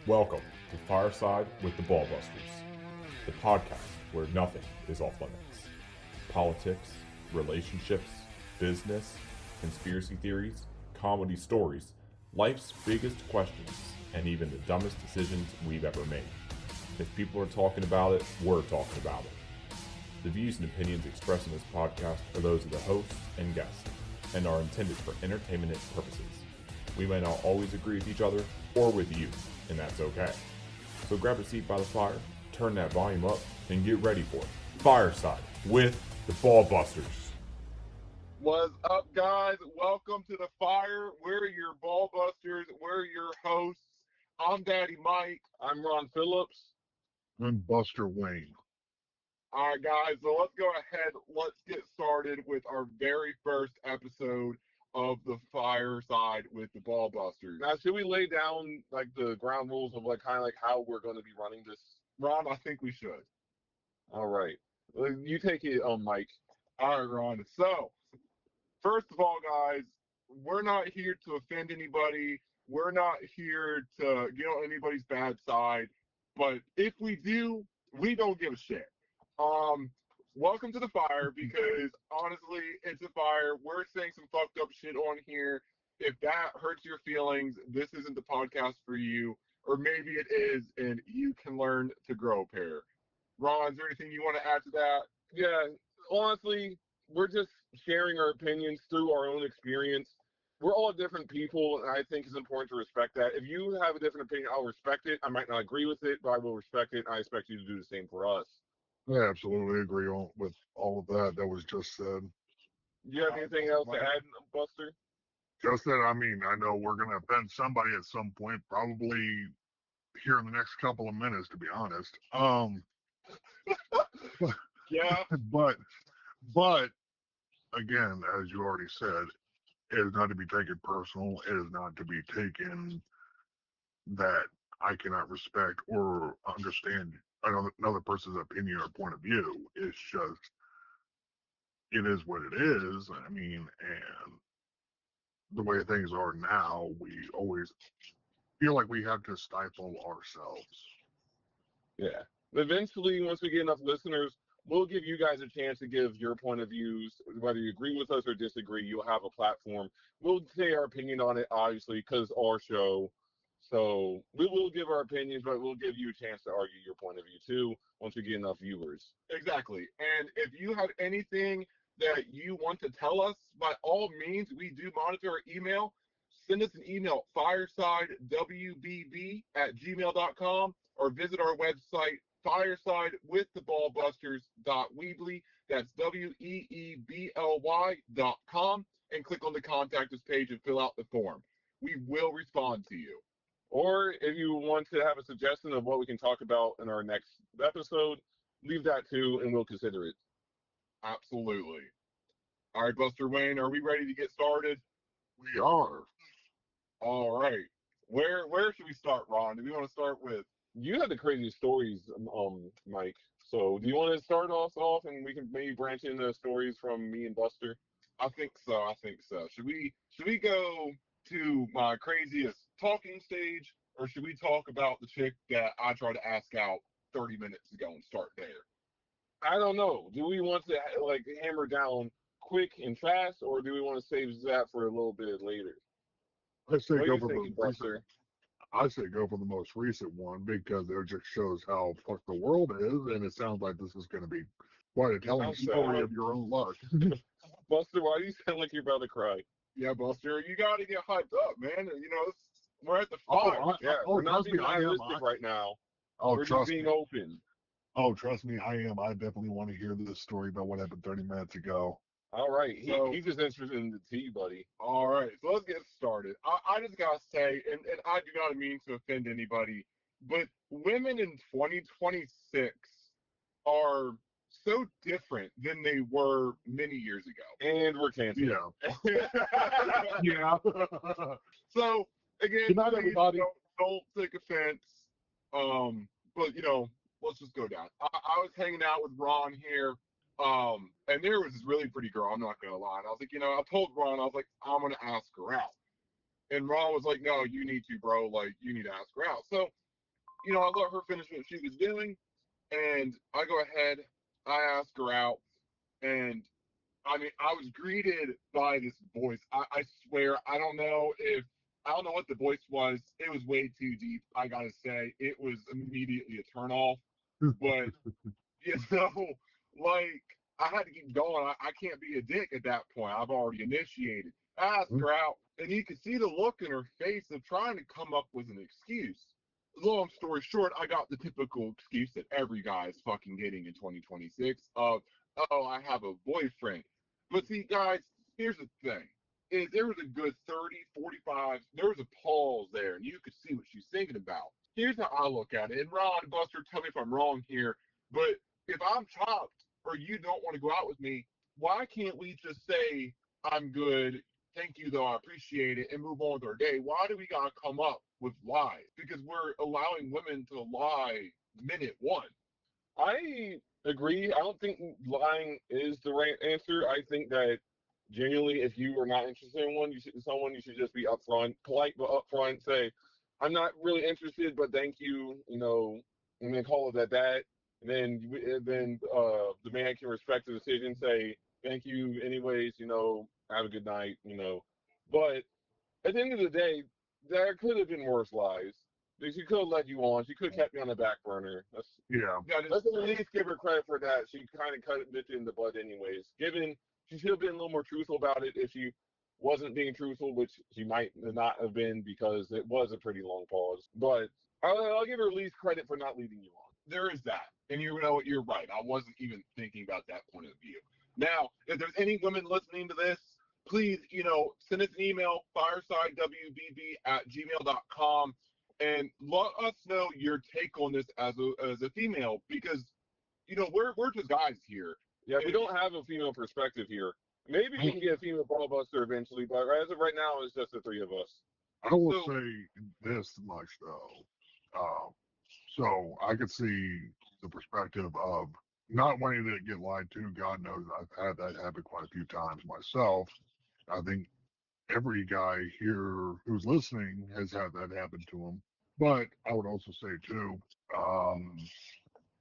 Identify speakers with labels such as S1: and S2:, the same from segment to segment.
S1: Welcome to FireSide with the Ballbusters, the podcast where nothing is off limits. Politics, relationships, business, conspiracy theories, comedy stories, life's biggest questions, and even the dumbest decisions we've ever made. If people are talking about it, we're talking about it. The views and opinions expressed in this podcast are those of the hosts and guests, and are intended for entertainment purposes. We may not always agree with each other or with you, and that's okay. So grab a seat by the fire, turn that volume up, and get ready for it. Fireside with the Ballbusters.
S2: What's up, guys? Welcome to the fire. We're your Ballbusters. We're your hosts. I'm Daddy Mike.
S3: I'm Ron Phillips.
S4: I'm Buster Wayne.
S2: All right, guys, so let's go ahead. Let's get started with our very first episode of the Fireside with the Ballbusters.
S3: Now, should we lay down like the ground rules of kind of how we're going to be running this?
S2: Ron, I think we should.
S3: All right, you take it, Mike.
S2: All right, Ron. So, first of all, guys, we're not here to offend anybody. We're not here to get on anybody's bad side. But if we do, we don't give a shit. Welcome to the fire, because honestly, it's a fire. We're saying some fucked up shit on here. If that hurts your feelings, this isn't the podcast for you. Or maybe it is, and you can learn to grow a pair. Ron, is there anything you want to add to that?
S3: Yeah, honestly, we're just sharing our opinions through our own experience. We're all different people, and I think it's important to respect that. If you have a different opinion, I'll respect it. I might not agree with it, but I will respect it, and I expect you to do the same for us.
S4: I absolutely agree with all of that was just said.
S3: Do you have anything else to add, Buster?
S4: Just that, I mean, I know we're going to offend somebody at some point, probably here in the next couple of minutes, to be honest.
S2: Yeah.
S4: But again, as you already said, it is not to be taken personal. It is not to be taken that I cannot respect or understand another person's opinion or point of view. It's just, it is what it is. I mean, and the way things are now, we always feel like we have to stifle ourselves.
S3: Yeah. Eventually, once we get enough listeners, we'll give you guys a chance to give your point of views. Whether you agree with us or disagree, you'll have a platform. We'll say our opinion on it, obviously, because our show. So we will give our opinions, but we'll give you a chance to argue your point of view, too, once we get enough viewers.
S2: Exactly. And if you have anything that you want to tell us, by all means, we do monitor our email. Send us an email, firesidewbb@gmail.com, or visit our website, firesidewiththeballbusters.weebly. That's WEEBLY.com, and click on the contact us page and fill out the form. We will respond to you.
S3: Or if you want to have a suggestion of what we can talk about in our next episode, leave that too, and we'll consider it.
S2: Absolutely. All right, Buster Wayne, are we ready to get started?
S4: We are.
S2: All right. Where should we start, Ron? Do we want to start with?
S3: You had the craziest stories, Mike. So do you want to start us off, and we can maybe branch into stories from me and Buster?
S2: I think so. Should we go to my craziest talking stage, or should we talk about the chick that I tried to ask out 30 minutes ago and start there?
S3: I don't know. Do we want to hammer down quick and fast, or do we want to save that for a little bit later?
S4: I say
S3: What are
S4: go
S3: you
S4: for
S3: thinking,
S4: the
S3: Buster?
S4: I say go for the most recent one, because it just shows how fucked the world is, and it sounds like this is going to be quite a telling
S2: sounds
S4: story
S2: sad.
S4: of your own luck.
S3: Buster, why do you sound like you're about to cry?
S2: Yeah, Buster, you got to get hyped up, man. You know, we're at the
S4: Oh,
S2: fire.
S3: We're not
S4: trust me,
S3: being
S4: I am.
S3: realistic right now.
S4: Oh,
S3: We're just
S4: trust
S3: being
S4: me.
S3: open.
S4: Oh, trust me, I am. I definitely want to hear this story about what happened 30 minutes ago.
S3: All right.
S2: So-
S3: He's just interested in the tea, buddy.
S2: All right, so let's get started. I just gotta say, and I do not mean to offend anybody, but women in 2026 are so different than they were many years ago.
S3: And we're canceled.
S4: Yeah. Yeah.
S2: So again,
S4: Good night,
S2: please
S4: everybody.
S2: don't take offense. But let's just go down. I was hanging out with Ron here, and there was this really pretty girl. I'm not gonna lie. And I was like, I told Ron, I was like, I'm gonna ask her out. And Ron was like, no, you need to, bro. Like, you need to ask her out. So I let her finish what she was doing, and I go ahead, I ask her out, and I mean, I was greeted by this voice. I swear, I don't know what the voice was. It was way too deep. I gotta say, it was immediately a turnoff. But you know, like I had to keep going. I can't be a dick at that point. I've already initiated. I asked her out, and you could see the look in her face of trying to come up with an excuse. Long story short, I got the typical excuse that every guy is fucking getting in 2026 of, oh, I have a boyfriend. But see, guys, here's the thing. Is there was a good 30, 45, there was a pause there, and you could see what she's thinking about. Here's how I look at it. And Ron, Buster, tell me if I'm wrong here, but if I'm chopped or you don't want to go out with me, why can't we just say, I'm good, thank you though, I appreciate it, and move on with our day? Why do we gotta come up with lies? Because we're allowing women to lie minute one.
S3: I agree. I don't think lying is the right answer. I think that genuinely, if you are not interested in someone, you should just be upfront, polite but upfront. Say, I'm not really interested, but thank you. And then call it at that. And then the man can respect the decision. Say thank you, anyways. Have a good night. But at the end of the day, there could have been worse lies. She could have led you on. She could have kept you on the back burner.
S4: Yeah.
S3: Let's at least give her credit for that. She kind of cut it in the bud anyways. She should have been a little more truthful about it if she wasn't being truthful, which she might not have been because it was a pretty long pause. But I'll give her at least credit for not leading you on.
S2: There is that. And you know what? You're right. I wasn't even thinking about that point of view. Now, if there's any women listening to this, please, send us an email, firesidewbb@gmail.com, and let us know your take on this as a female, because we're just guys here.
S3: Yeah, we don't have a female perspective here. Maybe we can get a female ball buster eventually, but as of right now, it's just the three of us.
S4: I will say this much though. So I could see the perspective of not wanting to get lied to. God knows I've had that happen quite a few times myself. I think every guy here who's listening has had that happen to him. But I would also say too,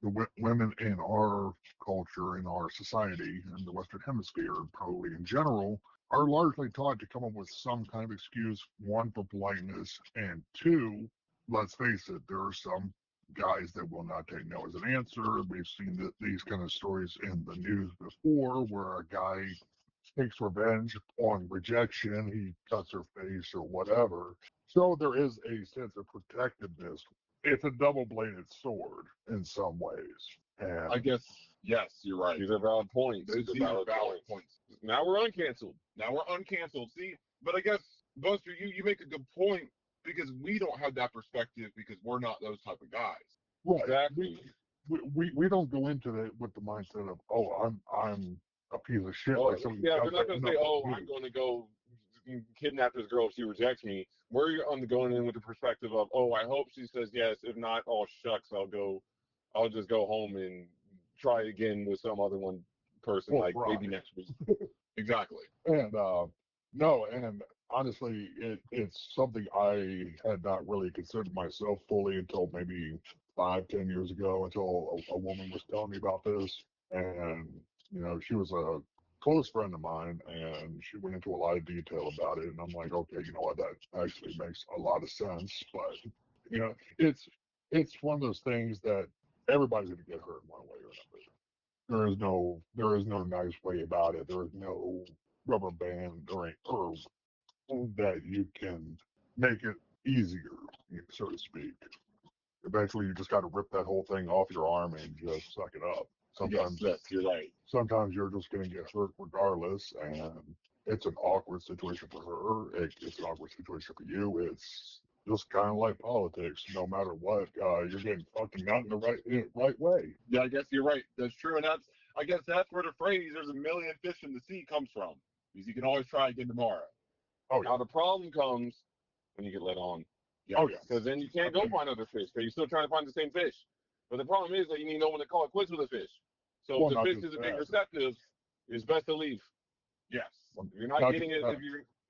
S4: the women in our culture, in our society, in the Western Hemisphere, probably in general, are largely taught to come up with some kind of excuse, one, for politeness, and two, let's face it, there are some guys that will not take no as an answer. We've seen these kind of stories in the news before where a guy takes revenge on rejection, he cuts her face or whatever. So there is a sense of protectiveness. It's a double-bladed sword in some ways. And
S2: I guess, yes, you're right.
S3: These are valid points.
S2: These are valid points.
S3: Now we're uncanceled.
S2: See, but I guess, Buster, you make a good point, because we don't have that perspective because we're not those type of guys.
S4: right,
S3: Exactly.
S4: we don't go into it with the mindset of, oh, I'm a piece of shit.
S3: Oh,
S4: like somebody
S3: yeah,
S4: does
S3: we're not
S4: that.
S3: going to say,
S4: No,
S3: I'm going to go kidnap this girl if she rejects me. We're going in with the perspective of, I hope she says yes. If not, shucks, I'll just go home and try again with some other person, maybe next week.
S2: Exactly.
S4: And no, and honestly, it's something I had not really considered myself fully until maybe 5-10 years ago, until a woman was telling me about this. And she was a close friend of mine, and she went into a lot of detail about it, and I'm like, okay, you know what, that actually makes a lot of sense. But it's one of those things that everybody's going to get hurt one way or another. There is no nice way about it. There is no rubber band or that you can make it easier, so to speak. Eventually, you just got to rip that whole thing off your arm and just suck it up. Sometimes,
S2: yes, you're right.
S4: Sometimes you're just going to get hurt regardless, and it's an awkward situation for her. It's an awkward situation for you. It's just kind of like politics. No matter what, you're getting fucking not in the right way.
S2: Yeah, I guess you're right. That's true, and I guess that's where the phrase "there's a million fish in the sea" comes from, because you can always try again tomorrow.
S4: Oh, yeah.
S3: Now the problem comes when you get let on.
S2: Yes.
S4: Oh, yeah.
S3: Because then you can't go find other fish, because you're still trying to find the same fish. But the problem is that you need no one to call it quits with a fish. So if the fish isn't being receptive, it's best to leave.
S2: Yes.
S3: If you're not getting it,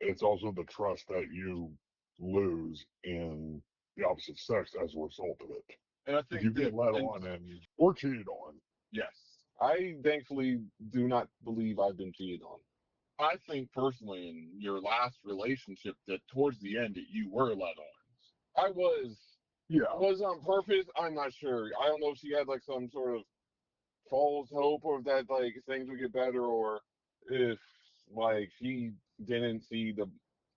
S4: it's also the trust that you lose in the opposite sex as a result of it.
S2: And I
S4: If
S2: think
S4: you get
S2: that,
S4: led on or cheated on.
S2: yes,
S3: I thankfully do not believe I've been cheated on.
S2: I think personally in your last relationship that towards the end that you were led on.
S3: I was.
S4: Yeah.
S3: Was it on purpose? I'm not sure. I don't know if she had like some sort of false hope or that like things would get better, or if like she didn't see the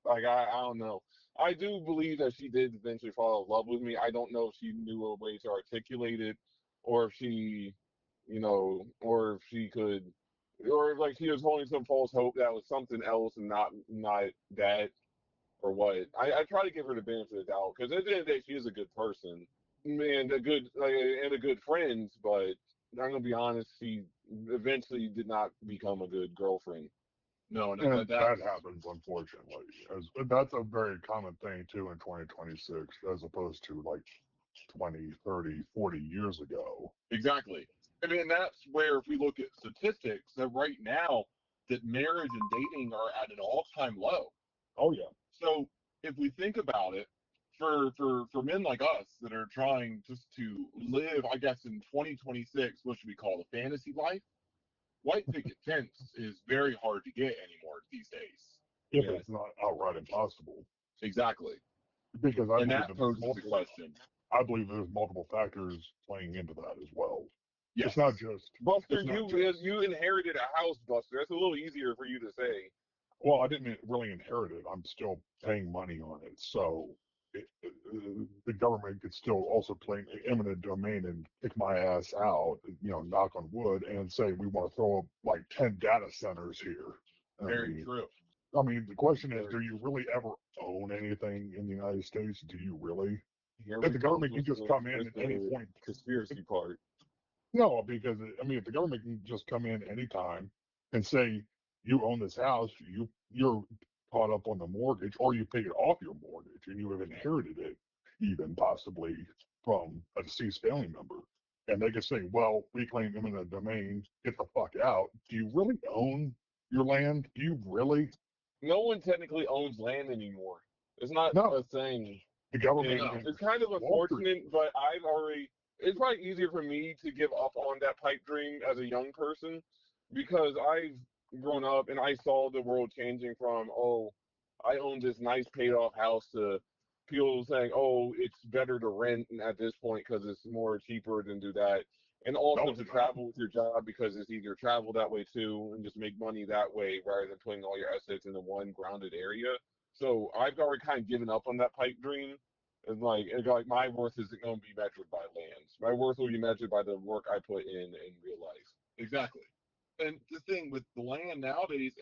S3: like I don't know. I do believe that she did eventually fall in love with me. I don't know if she knew a way to articulate it, or if she, or if she could, or if like she was holding some false hope that was something else and not that, or what. I try to give her the benefit of the doubt because at the end of the day, she is a good person and a good friend. But I'm gonna be honest, she eventually did not become a good girlfriend.
S2: No,
S4: And that happens, unfortunately. That's a very common thing, too, in 2026, as opposed to, like, 20, 30, 40 years ago.
S2: exactly. I mean, that's where if we look at statistics, that right now that marriage and dating are at an all-time low.
S4: Oh, yeah.
S2: So if we think about it, for men like us that are trying just to live, I guess in 2026, what should we call a fantasy life? White picket fence is very hard to get anymore these days.
S4: If it's not outright impossible.
S2: Exactly.
S4: Because I
S2: And
S4: believe
S2: that poses the question.
S4: I believe there's multiple factors playing into that as well.
S2: Yes.
S4: It's not just
S3: Buster. You inherited a house, Buster. That's a little easier for you to say.
S4: well, I didn't really inherit it. I'm still paying money on it, so the government could still also claim eminent domain and kick my ass out. Knock on wood, and say we want to throw up like 10 data centers here.
S2: Very true.
S4: I mean, the question is, do you really ever own anything in the United States? Do you really? If the government can just come in at any point.
S3: Conspiracy part.
S4: No, because if the government can just come in anytime and say you own this house, you're caught up on the mortgage, or you paid off your mortgage and you have inherited it, even possibly from a deceased family member, and they can say, "Well, we claim eminent domain. Get the fuck out." Do you really own your land? Do you really?
S3: No one technically owns land anymore. It's not
S4: No.
S3: a thing.
S4: The government.
S3: It's kind of unfortunate, but it's probably easier for me to give up on that pipe dream as a young person because I've grown up and I saw the world changing from, oh, I own this nice paid off house to people saying, oh, it's better to rent at this point because it's more cheaper than do that. And also to travel with your job because it's easier to travel that way too and just make money that way rather than putting all your assets into one grounded area. So I've already kind of given up on that pipe dream. And like my worth isn't going to be measured by lands. My worth will be measured by the work I put in real life.
S2: Exactly. And the thing with the land nowadays,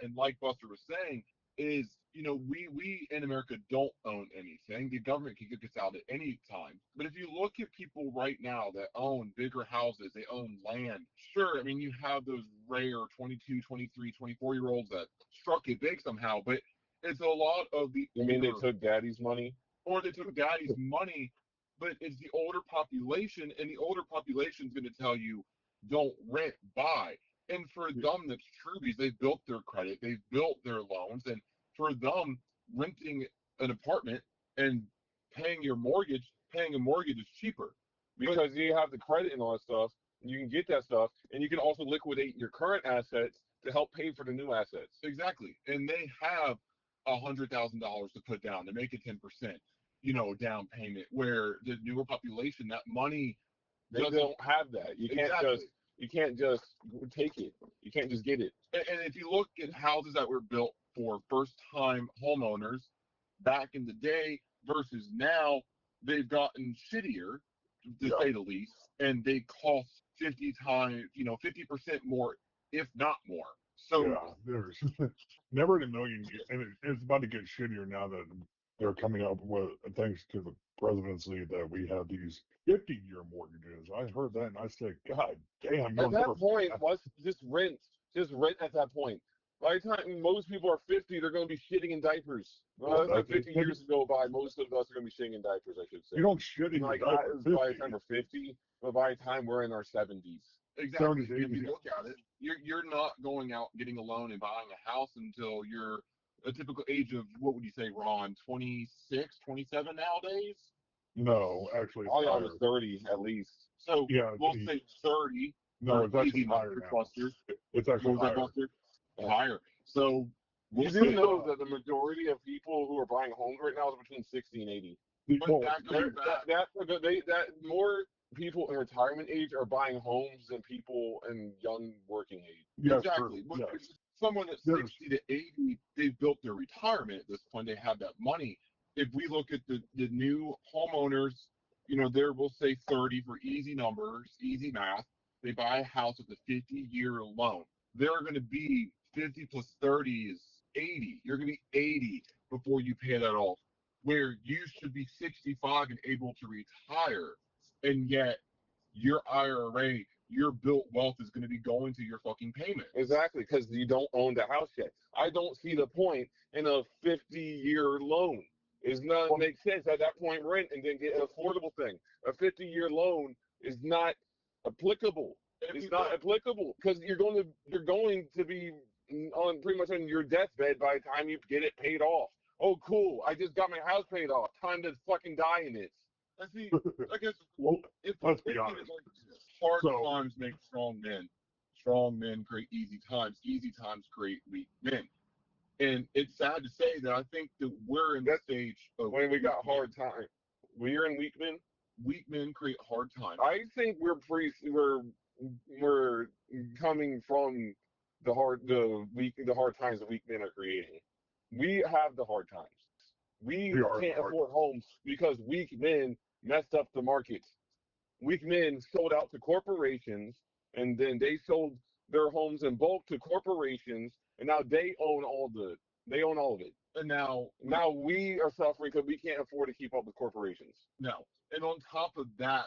S2: and like Buster was saying, is we in America don't own anything. The government can kick us out at any time. But if you look at people right now that own bigger houses, they own land. Sure, I mean you have those rare 22, 23, 24-year-olds that struck it big somehow, but it's a lot of the.
S3: You mean they took daddy's money?
S2: Or they took daddy's money, but it's the older population, and the older population is going to tell you, don't rent, buy. And for them, that's true because they've built their credit, they've built their loans, and for them, renting an apartment and paying a mortgage is cheaper.
S3: Because you have the credit and all that stuff, you can get that stuff, and you can also liquidate your current assets to help pay for the new assets.
S2: Exactly. And they have $100,000 to put down to make it 10%, down payment, where the newer population, that money,
S3: they don't have that. You can't just take it. You can't just get it.
S2: And if you look at houses that were built for first-time homeowners back in the day versus now, they've gotten shittier, to say the least, and they cost 50 times, 50% more, if not more. So
S4: yeah, there's never in a million, and it's about to get shittier now that they're coming up with, thanks to the presidency, that we have these 50-year mortgages. I heard that and I said, God damn!
S3: At that point, let's just rent. Just rent at that point. By the time most people are 50, they're going to be shitting in diapers. By the time 50 years go by, most of us are going to be shitting in diapers, I should say.
S4: You don't shit in your diapers
S3: by the time we're 50, but by the time we're in our 70s.
S2: Exactly. If you look at it, you're not going out getting a loan and buying a house until you're a typical age of, what would you say, Ron, 26, 27 nowadays?
S4: No, actually, it's
S3: All y'all
S4: higher.
S3: was 30 at least.
S2: So
S4: Yeah,
S2: we'll say 30
S4: no,
S2: for
S4: it's actually
S2: easy
S4: higher
S2: numbers,
S4: now.
S2: Buster.
S4: It's
S2: What
S4: actually
S2: was that,
S4: higher.
S2: Buster? Higher. So we'll
S3: You do
S2: say,
S3: know that the majority of people who are buying homes right now is between 60 and 80.
S2: but
S4: Well,
S2: that goes back.
S3: That more people in retirement age are buying homes than people in young working age.
S4: yes,
S2: Exactly.
S4: true,
S2: But
S4: yes.
S2: if someone that's
S4: Yes.
S2: 60 to 80, they've built their retirement at this point. They have that money. If we look at the new homeowners, there we'll say 30 for easy numbers, easy math. They buy a house with a 50-year loan. They're going to be 50 plus 30 is 80. You're going to be 80 before you pay that off. Where you should be 65 and able to retire, and yet your IRA, your built wealth is going to be going to your fucking payment.
S3: Exactly, because you don't own the house yet. I don't see the point in a 50-year loan. It's not make sense at that point. Rent and then get an affordable thing. A 50-year loan is not applicable. It's not applicable because you're going to be on pretty much on your deathbed by the time you get it paid off. Oh, cool! I just got my house paid off. Time to fucking die in it.
S2: I see. I guess
S4: Well,
S2: if
S4: let's
S2: we
S4: be
S2: look at it
S4: honest.
S2: like this, hard
S4: So-
S2: times make strong men. Strong men create easy times. Easy times create weak men. And it's sad to say that I think that we're in the stage of
S3: When we got hard time, we're in weak men.
S2: weak men create hard times.
S3: I think we're coming from the hard times that weak men are creating. We have the hard times. We
S4: We are
S3: can't
S4: hard
S3: afford homes because weak men messed up the market. Weak men sold out to corporations, and then they sold their homes in bulk to corporations, and now they own all of it.
S2: And now
S3: We are suffering because we can't afford to keep up with corporations.
S2: no. And on top of that,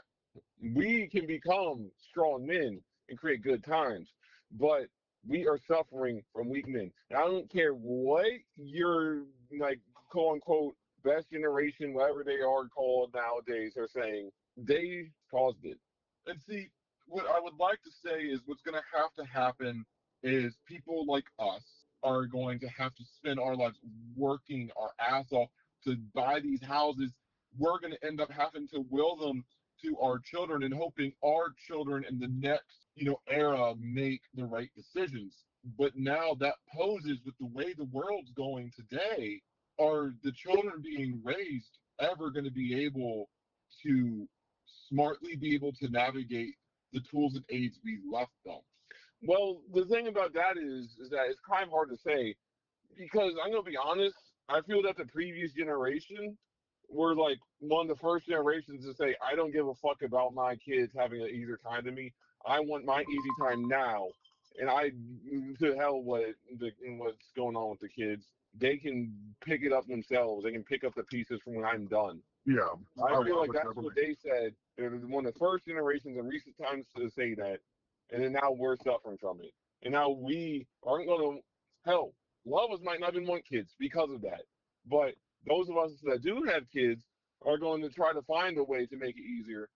S3: We can become strong men and create good times, but we are suffering from weak men. And I don't care what your like quote unquote best generation, whatever they are called nowadays, are saying, they caused it.
S2: and see, what I would like to say is what's going to have to happen is people like us are going to have to spend our lives working our ass off to buy these houses. We're going to end up having to will them to our children and hoping our children in the next, era make the right decisions. But now that poses with the way the world's going today, are the children being raised ever going to be able to smartly be able to navigate the tools and aids we left them?
S3: Well, the thing about that is that it's kind of hard to say because I'm gonna be honest. I feel that the previous generation were like one of the first generations to say, I don't give a fuck about my kids having an easier time than me. I want my easy time now, and I to hell what's going on with the kids. They can pick it up themselves. They can pick up the pieces from when I'm done.
S4: Yeah.
S3: I feel like
S4: would
S3: that's
S4: definitely-
S3: what they said. It was one of the first generations in recent times to say that, and then now we're suffering from it. And now we aren't going to, hell, a lot of us might not even want kids because of that. But those of us that do have kids are going to try to find a way to make it easier.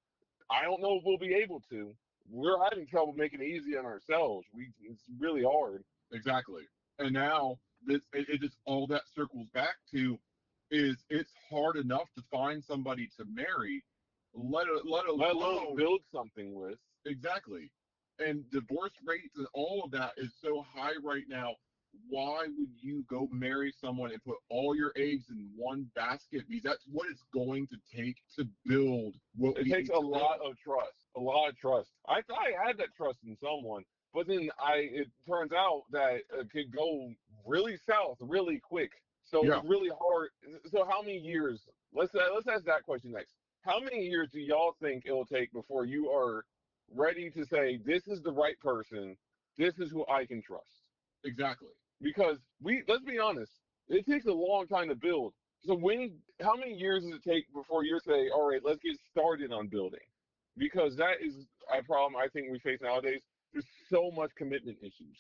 S3: I don't know if we'll be able to. We're having trouble making it easy on ourselves. It's really hard.
S2: Exactly. And now it just all that circles back to is it's hard enough to find somebody to marry, let alone
S3: build something with.
S2: exactly. And divorce rates and all of that is so high right now. Why would you go marry someone and put all your eggs in one basket? Because that's what it's going to take to build what
S3: It
S2: we
S3: takes
S2: need
S3: a
S2: to
S3: lot
S2: build.
S3: of trust. A lot of trust. I thought I had that trust in someone, but then it turns out that it could go really south really quick. So
S4: Yeah.
S3: it's really hard. So how many years? Let's ask that question next. How many years do y'all think it'll take before you are ready to say this is the right person? This is who I can trust.
S2: Exactly.
S3: Because let's be honest, it takes a long time to build. So how many years does it take before you say, all right, let's get started on building? Because that is a problem I think we face nowadays. There's so much commitment issues.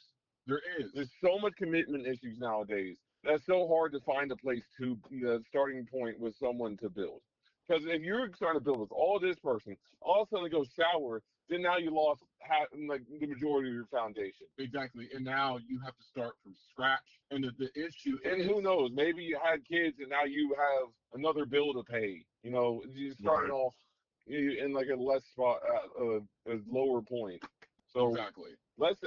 S2: There is.
S3: There's so much commitment issues nowadays. That's so hard to find a place to the starting point with someone to build. Because if you're starting to build with all this person, all of a sudden it goes sour, then now you lost the majority of your foundation.
S2: Exactly. And now you have to start from scratch. And the issue
S3: And
S2: is,
S3: who knows? Maybe you had kids and now you have another bill to pay. You starting off in like a less spot, a lower point. So
S5: Exactly.
S3: let's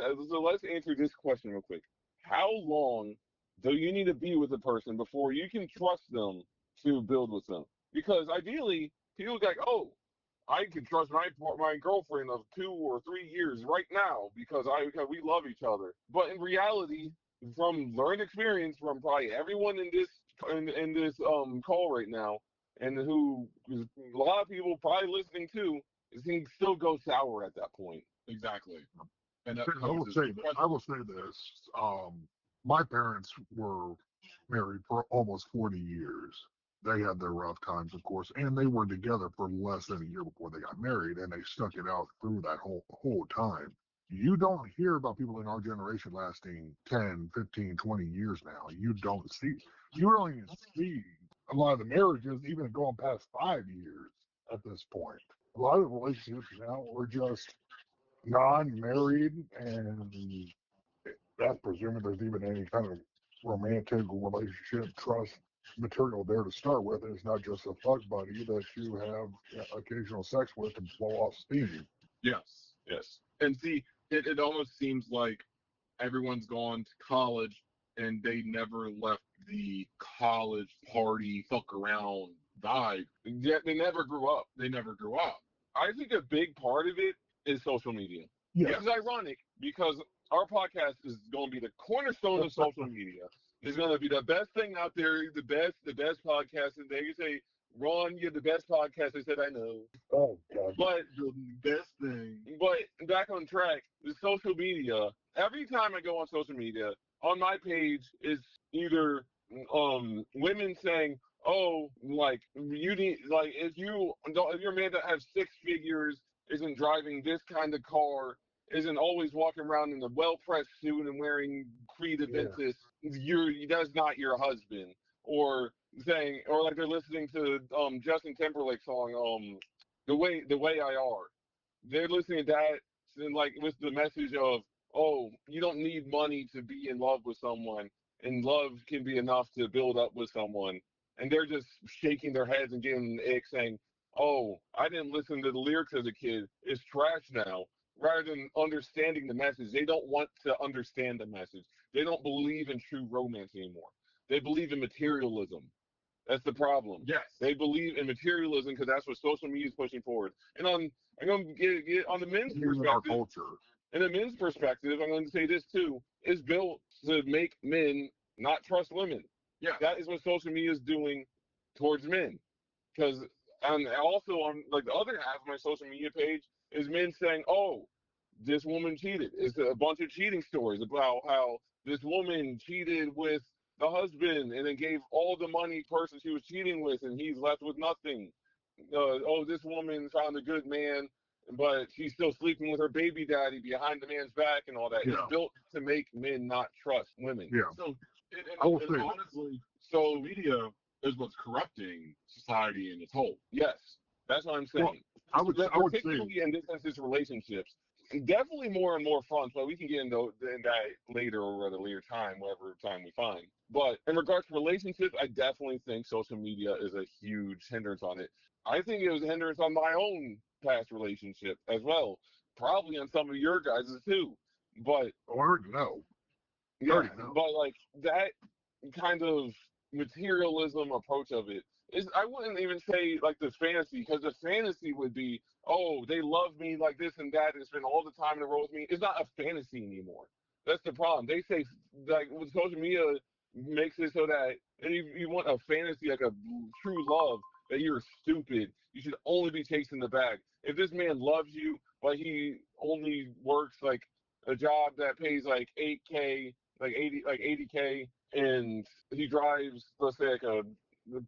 S3: answer this question real quick. How long do you need to be with a person before you can trust them to build with them? Because ideally, people like, oh, I can trust my girlfriend of 2 or 3 years right now because we love each other. But in reality, from learned experience from probably everyone in this call right now, and who a lot of people probably listening to, it can still go sour at that point.
S5: Exactly. And that
S4: I will
S5: poses
S4: say
S5: the question.
S4: I will say this. My parents were married for almost 40 years. They had their rough times, of course, and they were together for less than a year before they got married, and they stuck it out through that whole time. You don't hear about people in our generation lasting 10, 15, 20 years now. You don't don't even see a lot of the marriages even going past 5 years at this point. A lot of the relationships now are just non-married, and that's presuming there's even any kind of romantic relationship, trust material there to start with. And it's not just a fuck buddy that you have occasional sex with to blow off steam.
S5: Yes.
S3: Yes.
S5: And see, it almost seems like everyone's gone to college and they never left the college party fuck around vibe.
S3: Yeah, they never grew up.
S5: They never grew up.
S3: I think a big part of it is social media.
S4: Yeah.
S3: It's ironic because our podcast is going to be the cornerstone of social media. It's going to be the best thing out there, the best podcast. And they say, Ron, you're the best podcast. I said, I know.
S4: Oh God.
S3: But
S5: The best thing.
S3: But back on track, the social media. Every time I go on social media, on my page is either women saying, "Oh, like you need like if you're a man that has 6 figures, isn't driving this kind of car, isn't always walking around in a well-pressed suit and wearing Creed Aventus, that's not your husband." Or saying, or like they're listening to Justin Timberlake song, the way I are. They're listening to that and like with the message of, oh, you don't need money to be in love with someone, and love can be enough to build up with someone. And they're just shaking their heads and getting the ick, saying, oh, I didn't listen to the lyrics as a kid. It's trash now. Rather than understanding the message, they don't want to understand the message. They don't believe in true romance anymore. They believe in materialism. That's the problem.
S5: Yes.
S3: They believe in materialism because that's what social media is pushing forward. And I'm going to get on the men's
S4: Even our
S3: perspective.
S4: culture.
S3: In the men's perspective, I'm going to say this too: is built to make men not trust women.
S5: Yeah.
S3: That is what social media is doing towards men. Because also on like the other half of my social media page is men saying, "Oh, this woman cheated." It's a bunch of cheating stories about how this woman cheated with the husband and then gave all the money person she was cheating with, and he's left with nothing. Oh, this woman found a good man, but she's still sleeping with her baby daddy behind the man's back and all that.
S4: Yeah.
S3: It's built to make men not trust women.
S4: Yeah.
S5: So,
S4: I will
S5: and
S4: say-
S5: honestly, social media is what's corrupting society in its whole.
S3: Yes, that's what I'm saying.
S4: Well, I would say,
S3: Particularly in this instance, relationships. Definitely more and more fun, but we can get into that later or at a later time, whatever time we find. But in regards to relationships, I definitely think social media is a huge hindrance on it. I think it was a hindrance on my own past relationship as well. Probably on some of your guys' too. But
S4: I already know.
S3: yeah,
S4: Already know.
S3: but like that kind of materialism approach of it is, I wouldn't even say like the fantasy, because the fantasy would be, oh, they love me like this and that and spend all the time in a row with me. It's not a fantasy anymore. That's the problem. They say like with social media makes it so that you want a fantasy like a true love, that you're stupid. You should only be chasing the bag. If this man loves you, but he only works like a job that pays like 8K, like 80K, and he drives, let's say, like a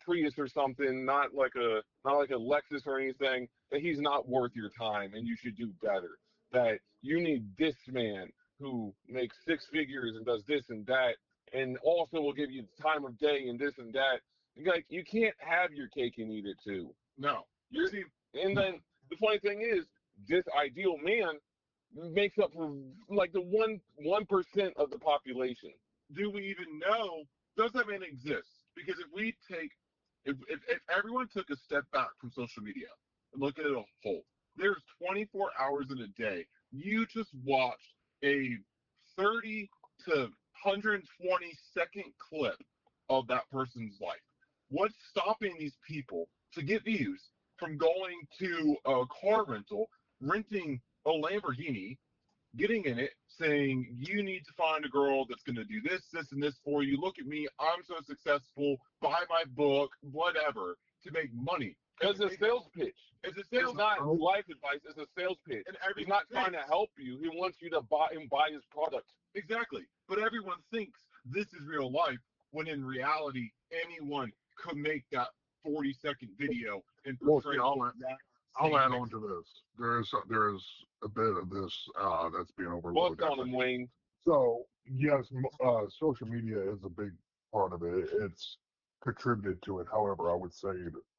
S3: Prius or something, not like a Lexus or anything, that he's not worth your time and you should do better. That you need this man who makes 6 figures and does this and that, and also will give you the time of day and this and that. Like, you can't have your cake and eat it too.
S5: No.
S3: You're, and then the funny thing is, this ideal man makes up for like the 1% of the population.
S5: Do we even know, does that man exist? Because if we take If everyone took a step back from social media and look at it as a whole, there's 24 hours in a day. You just watched a 30 to 120-second clip of that person's life. What's stopping these people to get views from going to a car rental, renting a Lamborghini, getting in it, saying, you need to find a girl that's going to do this, this, and this for you. Look at me. I'm so successful. Buy my book, whatever, to make money.
S3: It's a sales pitch.
S5: It's a sales
S3: It's not
S5: pitch.
S3: life advice. It's a sales pitch.
S5: And
S3: He's not trying to help you. He wants you to buy his product.
S5: Exactly. But everyone thinks this is real life, when in reality, anyone could make that 40-second video and
S4: Well,
S5: portray
S4: see, I'll add
S5: same
S4: on to this. There is a bit of this that's being overlooked.
S3: Bust on him, Wayne.
S4: So yes, social media is a big part of it. It's contributed to it. However, I would say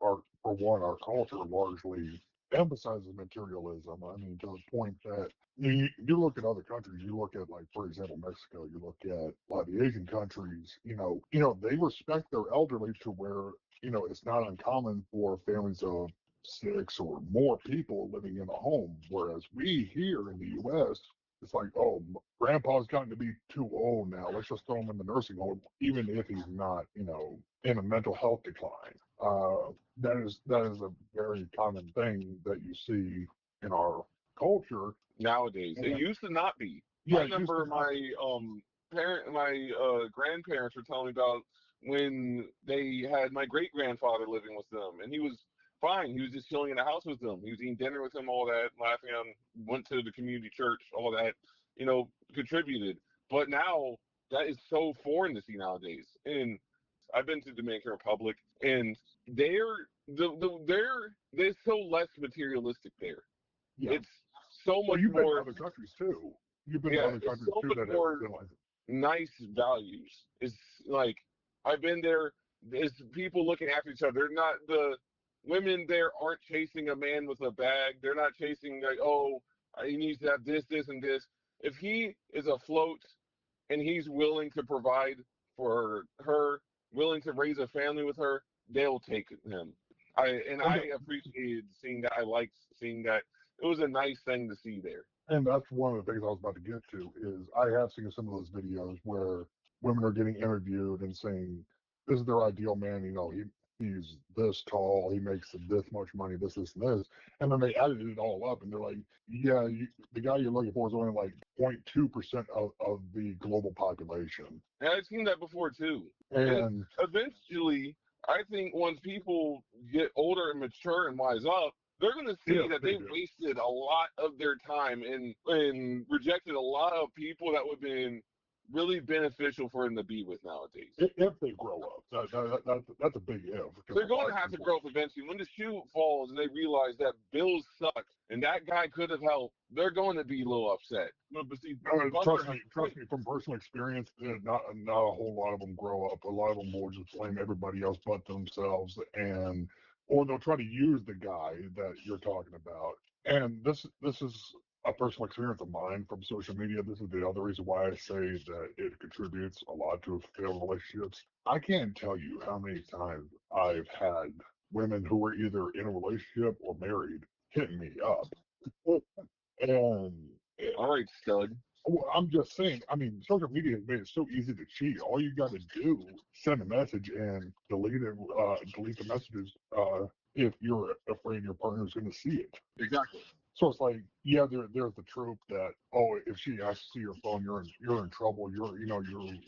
S4: for our culture largely emphasizes materialism. I mean, to the point that you look at other countries. You look at, like, for example, Mexico. You look at a lot of the Asian countries. They respect their elderly to where it's not uncommon for families of 6 or more people living in a home. Whereas we here in the U.S., it's like, oh, grandpa's gotten to be too old now. Let's just throw him in the nursing home, even if he's not, in a mental health decline. That is a very common thing that you see in our culture
S3: Nowadays,
S4: Yeah.
S3: it used to not be.
S4: Yeah,
S3: I
S4: it used
S3: remember
S4: to not
S3: my grandparents were telling me about when they had my great grandfather living with them, and he was fine. He was just chilling in the house with them. He was eating dinner with them, all that, laughing on, went to the community church, all that, contributed. But now that is so foreign to see nowadays. And I've been to Dominican Republic, and they're so less materialistic there.
S4: Yeah.
S3: It's so
S4: Well,
S3: much
S4: you've been to
S3: more.
S4: other countries too. You've been to
S3: Yeah,
S4: other
S3: it's
S4: countries
S3: so
S4: too
S3: much
S4: that
S3: more
S4: have been like
S3: nice values. It's like I've been there. There's people looking after each other. They're not the women there aren't chasing a man with a bag. They're not chasing like, oh, he needs to have this, this, and this. If he is afloat and he's willing to provide for her, willing to raise a family with her, they'll take him. I appreciated seeing that. I liked seeing that. It was a nice thing to see there.
S4: And that's one of the things I was about to get to is I have seen some of those videos where women are getting interviewed and saying, this is their ideal man, he's this tall, he makes this much money, this, and this. And then they added it all up and they're like, yeah, the guy you're looking for is only like 0.2% of the global population.
S3: And I've seen that before too.
S4: And
S3: Eventually, I think once people get older and mature and wise up, they're going to see that they wasted a lot of their time and rejected a lot of people that would have been really beneficial for them to be with nowadays.
S4: If they grow up, that's a big if.
S3: They're going to have to grow up eventually. When the shoe falls and they realize that bills suck and that guy could have helped, they're going to be a little upset.
S5: But see,
S4: trust me, from personal experience, not a whole lot of them grow up. A lot of them will just blame everybody else but themselves, or they'll try to use the guy that you're talking about. And this is a personal experience of mine from social media. This is the other reason why I say that it contributes a lot to failed relationships. I can't tell you how many times I've had women who were either in a relationship or married hitting me up. And
S3: all right, stud.
S4: Well, I'm just saying, social media has made it so easy to cheat. All you got to do, send a message and delete the messages if you're afraid your partner's going to see it.
S5: Exactly.
S4: So it's like, yeah, there's the trope that, oh, if she asks to see your phone, you're in trouble. You're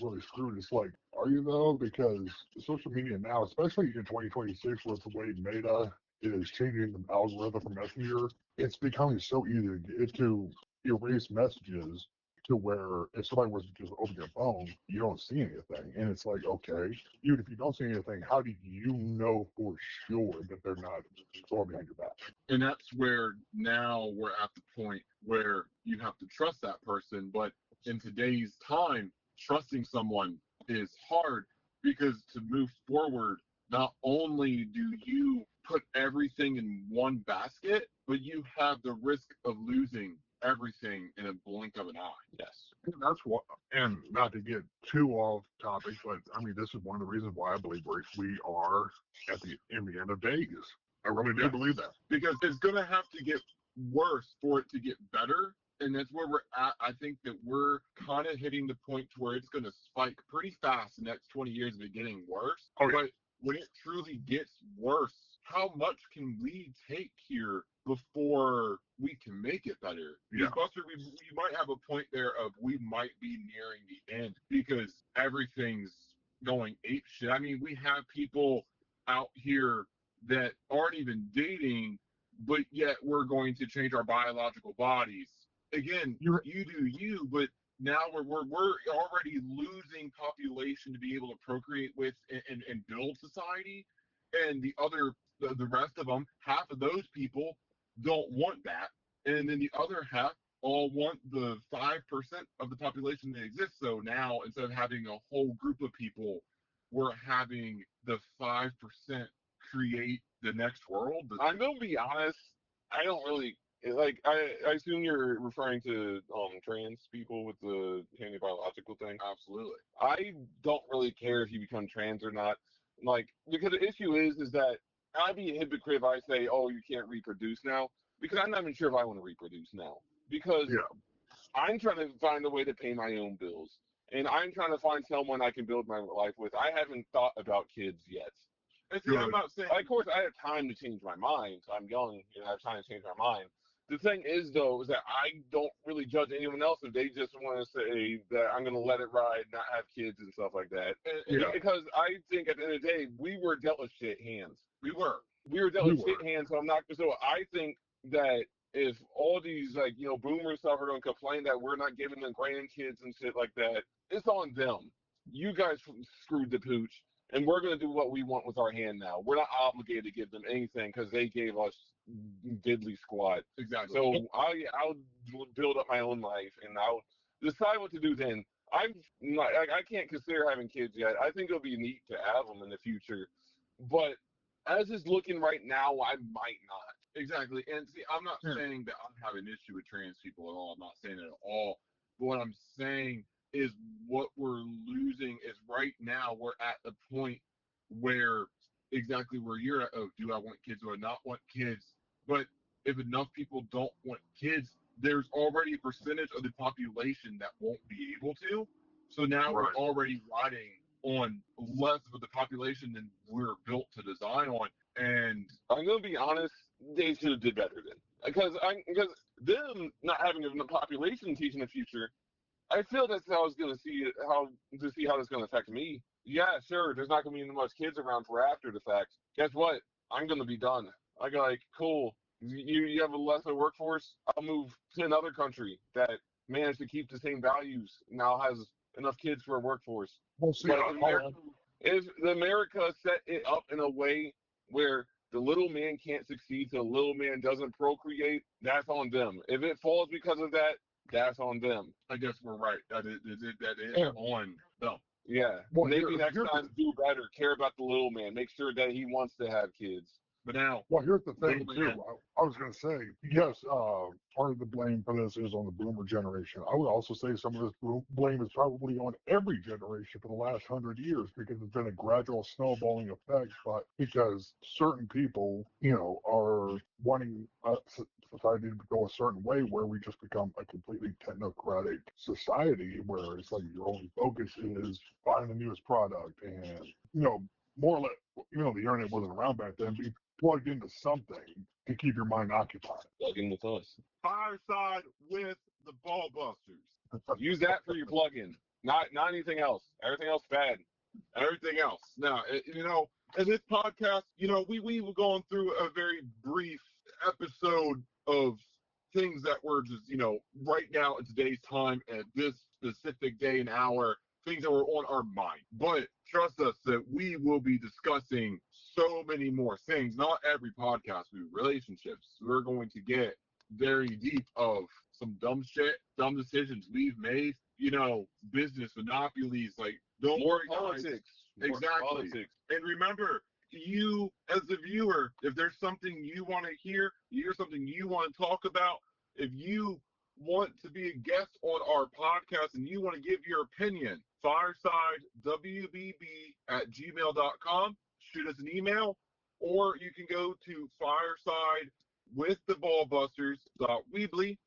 S4: really screwed. It's like, are you though? Because social media now, especially in 2026, with the way Meta is changing the algorithm for Messenger, it's becoming so easy to erase messages to where if somebody was to just open your phone, you don't see anything. And it's like, okay, even if you don't see anything, how do you know for sure that they're not going behind your back?
S5: And that's where now we're at the point where you have to trust that person. But in today's time, trusting someone is hard because to move forward, not only do you put everything in one basket, but you have the risk of losing everything in a blink of an eye.
S3: Yes.
S4: And that's what, and not to get too off topic, but I mean, this is one of the reasons why I believe we are in the end of days. I really do believe that.
S5: Because it's going to have to get worse for it to get better. And that's where we're at. I think that we're kind of hitting the point to where it's going to spike pretty fast the next 20 years of it getting worse.
S4: Oh, yeah.
S5: But when it truly gets worse, how much can we take here before we can make it better?
S4: Yeah.
S5: Because Buster, we might have a point there of we might be nearing the end because everything's going ape shit. I mean, we have people out here that aren't even dating, but yet we're going to change our biological bodies. Again, you do you, but now we're already losing population to be able to procreate with and build society, and the rest of them, half of those people don't want that, and then the other half all want the 5% of the population that exists. So now instead of having a whole group of people, we're having the 5% create the next world.
S3: I'm gonna be honest. I don't really like. I assume you're referring to trans people with the biological thing.
S5: Absolutely.
S3: I don't really care if you become trans or not. Like, because the issue is that I'd be a hypocrite if I say, oh, you can't reproduce now, because I'm not even sure if I want to reproduce now, because I'm trying to find a way to pay my own bills, and I'm trying to find someone I can build my life with. I haven't thought about kids yet.
S5: I'm not saying.
S3: Of course, I have time to change my mind. I'm young and I have time to change my mind. The thing is, though, is that I don't really judge anyone else if they just want to say that I'm going to let it ride, not have kids and stuff like that. Because I think at the end of the day, we were dealt with shit hands. We were dealt with shit hands. So I think that if all these boomer stuff are going to complain that we're not giving them grandkids and shit like that, it's on them. You guys screwed the pooch. And we're going to do what we want with our hand now. We're not obligated to give them anything because they gave us diddly squat.
S5: Exactly.
S3: So I'll build up my own life and I'll decide what to do then. I can't consider having kids yet. I think it'll be neat to have them in the future. But as it's looking right now, I might not.
S5: Exactly. And see, I'm not saying that I have an issue with trans people at all. I'm not saying it at all. But what I'm saying is what we're losing is right now we're at the point where exactly where you're at of do I want kids, do I not want kids? But if enough people don't want kids, there's already a percentage of the population that won't be able to. So now we're already riding on less of the population than we're built to design on. And
S3: I'm gonna be honest, they should have did better then. Because them not having a population teaching the future, I feel that's how I was going to see how that's going to affect me. Yeah, sure, there's not going to be much kids around for after the fact. Guess what? I'm going to be done. I go like, cool. You have a lesser workforce. I'll move to another country that managed to keep the same values. Now has enough kids for a workforce.
S4: We'll see.
S3: But if America set it up in a way where the little man can't succeed, so the little man doesn't procreate, that's on them. If it falls because of that, that's on them.
S5: I guess we're right. That is on them.
S3: Yeah.
S4: Well,
S3: maybe next time do better. Care about the little man. Make sure that he wants to have kids.
S5: But now,
S4: well, here's the thing too. I was going to say, yes, part of the blame for this is on the boomer generation. I would also say some of this blame is probably on every generation for the last 100 years because it's been a gradual snowballing effect. But because certain people, are wanting society to go a certain way, where we just become a completely technocratic society, where it's like your only focus is buying the newest product, and more or less, the internet wasn't around back then. Be plugged into something to keep your mind occupied.
S3: Plug in with us.
S5: FireSide with the ball busters.
S3: Use that for your plug-in. Not anything else. Everything else bad.
S5: Everything else. Now, in this podcast, we were going through a very brief episode of things that were just, right now in today's time at this specific day and hour, things that were on our mind. But trust us that we will be discussing so many more things. Not every podcast will be relationships. We're going to get very deep of some dumb shit, dumb decisions we've made, business monopolies, like don't
S3: more
S5: worry,
S3: politics.
S5: Guys. Exactly.
S3: More politics.
S5: And remember, you as the viewer, if there's something you want to hear something you want to talk about, if you
S2: want to be a guest on our podcast and you want to give your opinion, firesidewbb@gmail.com. Shoot us an email, or you can go to firesidewiththeballbusters.weebly,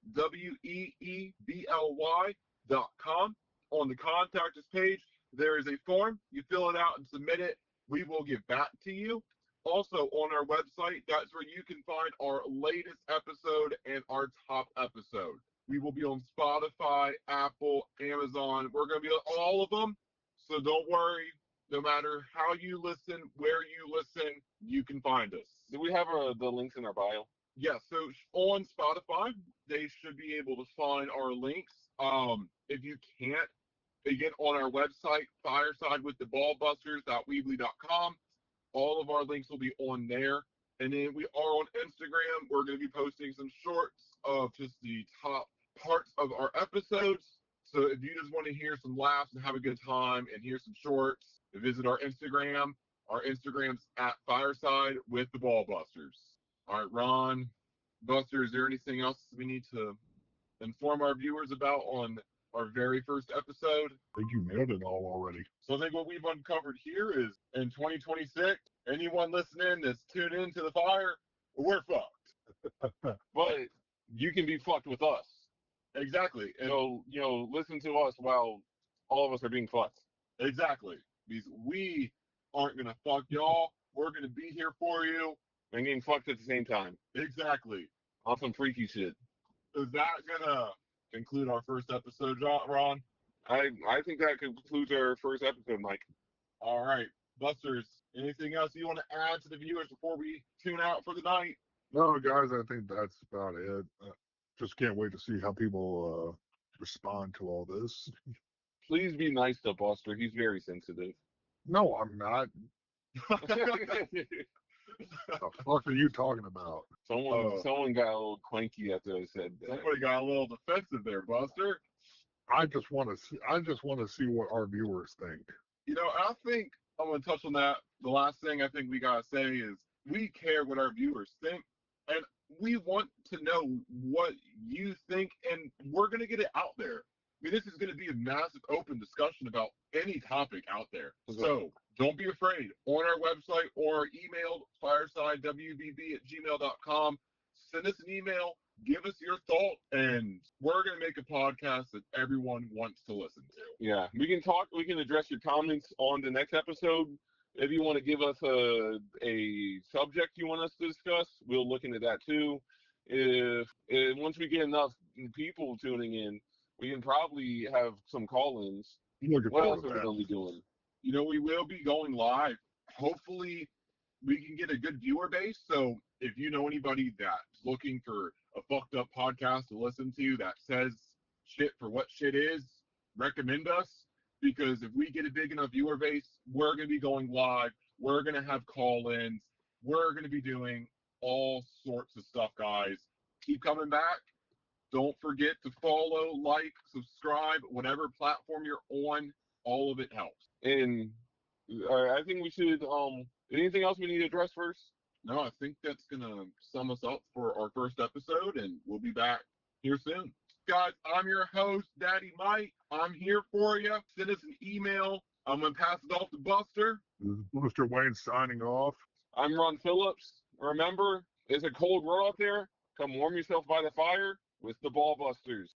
S2: weebly.com. On the contact us page, there is a form. You fill it out and submit it. We will get back to you. Also, on our website, that's where you can find our latest episode and our top episode. We will be on Spotify, Apple, Amazon. We're going to be on all of them. So don't worry. No matter how you listen, where you listen, you can find us.
S3: Do we have the links in our bio?
S2: Yeah, so on Spotify, they should be able to find our links. If you can't, again, on our website, firesidewiththeballbusters.weebly.com, all of our links will be on there. And then we are on Instagram. We're going to be posting some shorts of just the top parts of our episodes. So if you just want to hear some laughs and have a good time and hear some shorts, visit our Instagram. Our Instagram's at Fireside with the Ballbusters. All right, Ron, Buster, is there anything else we need to inform our viewers about on our very first episode?
S4: I think you nailed it all already.
S2: So I think what we've uncovered here is in 2026, anyone listening that's tuned into the fire, we're fucked.
S3: But you can be fucked with us.
S2: Exactly. And
S3: So, listen to us while all of us are being fucked.
S2: exactly. Because we aren't going to fuck y'all. We're going to be here for you.
S3: And getting fucked at the same time.
S2: Exactly.
S3: On some freaky shit.
S2: Is that going to conclude our first episode, Ron?
S3: I think that concludes our first episode, Mike.
S2: All right. Busters, anything else you want to add to the viewers before we tune out for the night?
S4: No, guys, I think that's about it. Just can't wait to see how people respond to all this.
S3: Please be nice to Buster. He's very sensitive.
S4: No, I'm not. The fuck are you talking about?
S3: Someone got a little cranky after I said that.
S2: Somebody got a little defensive there, Buster.
S4: I just want to see what our viewers think.
S2: I think I'm going to touch on that. The last thing I think we got to say is we care what our viewers think, and we want to know what you think, and we're going to get it out there. I mean, this is going to be a massive open discussion about any topic out there. So don't be afraid. On our website or email, firesidewbb@gmail.com. Send us an email. Give us your thought, and we're going to make a podcast that everyone wants to listen to.
S3: Yeah, we can talk. We can address your comments on the next episode. If you want to give us a subject you want us to discuss, we'll look into that too. If once we get enough people tuning in, we can probably have some call-ins. What else are we going to be doing?
S2: We will be going live. Hopefully, we can get a good viewer base. So if you know anybody that's looking for a fucked up podcast to listen to that says shit for what shit is, recommend us. Because if we get a big enough viewer base, we're going to be going live. We're going to have call-ins. We're going to be doing all sorts of stuff, guys. Keep coming back. Don't forget to follow, like, subscribe, whatever platform you're on. All of it helps.
S3: And I think we should. Anything else we need to address first?
S2: No, I think that's going to sum us up for our first episode, and we'll be back here soon. Guys, I'm your host, Daddy Mike. I'm here for you. Send us an email. I'm going to pass it off to Buster.
S4: This is Buster Wayne signing off.
S3: I'm Ron Phillips. Remember, it's a cold world out there. Come warm yourself by the fire with the Ballbusters.